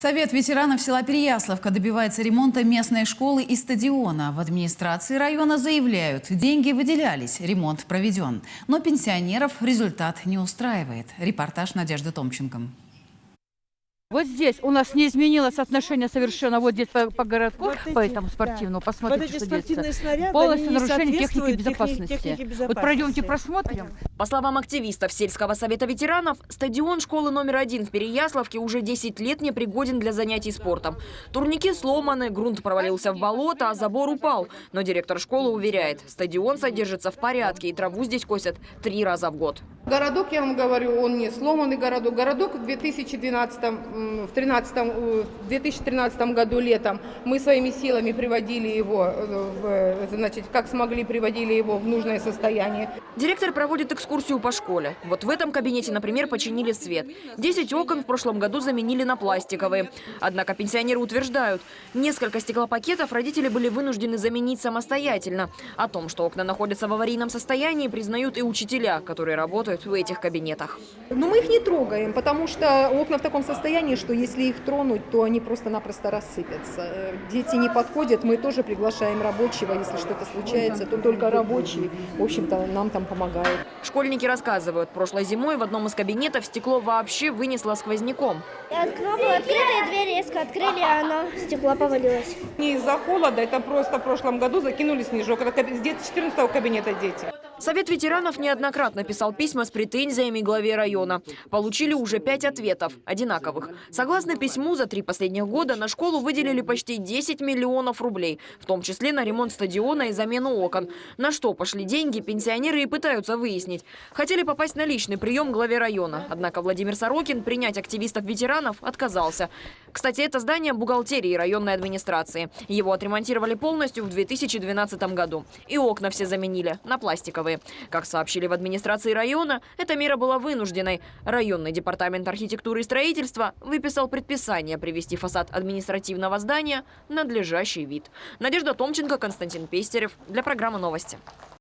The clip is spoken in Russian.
Совет ветеранов села Переяславка добивается ремонта местной школы и стадиона. В администрации района заявляют, деньги выделялись, ремонт проведен. Но пенсионеров результат не устраивает. Репортаж Надежды Томченко. Вот здесь у нас не изменилось отношение совершенно. Вот здесь по городку, вот по этому спортивному, посмотрите, вот что делается. Полностью нарушение техники безопасности. Вот пройдемте просмотрим. По словам активистов сельского совета ветеранов, стадион школы номер 1 в Переяславке уже 10 лет не пригоден для занятий спортом. Турники сломаны, грунт провалился в болото, а забор упал. Но директор школы уверяет, стадион содержится в порядке и траву здесь косят 3 раза в год. Городок, я вам говорю, он не сломанный городок. Городок в 2013 году летом мы своими силами приводили его, как смогли, приводили его в нужное состояние. Директор проводит экскурсию по школе. Вот в этом кабинете, например, починили свет. 10 окон в прошлом году заменили на пластиковые. Однако пенсионеры утверждают, несколько стеклопакетов родители были вынуждены заменить самостоятельно. О том, что окна находятся в аварийном состоянии, признают и учителя, которые работают в этих кабинетах. Но мы их не трогаем, потому что окна в таком состоянии, что если их тронуть, то они просто-напросто рассыпятся. Дети не подходят, мы тоже приглашаем рабочего, если что-то случается, то только рабочий, в общем-то, нам там помогают. Школьники рассказывают, прошлой зимой в одном из кабинетов стекло вообще вынесло сквозняком. Окно было открытое, дверь резко открыли, а оно стекло повалилось. Не из-за холода, это просто в прошлом году закинули снежок. Это с 14-го кабинета дети. Совет ветеранов неоднократно писал письма с претензиями главе района. Получили уже 5 ответов, одинаковых. Согласно письму, за 3 последних года на школу выделили почти 10 миллионов рублей, в том числе на ремонт стадиона и замену окон. На что пошли деньги, пенсионеры и пытаются выяснить. Хотели попасть на личный прием главе района. Однако Владимир Сорокин принять активистов ветеранов отказался. Кстати, это здание бухгалтерии районной администрации. Его отремонтировали полностью в 2012 году. И окна все заменили на пластиковые. Как сообщили в администрации района, эта мера была вынужденной. Районный департамент архитектуры и строительства выписал предписание привести фасад административного здания в надлежащий вид. Надежда Томченко, Константин Пестерев для программы «Новости».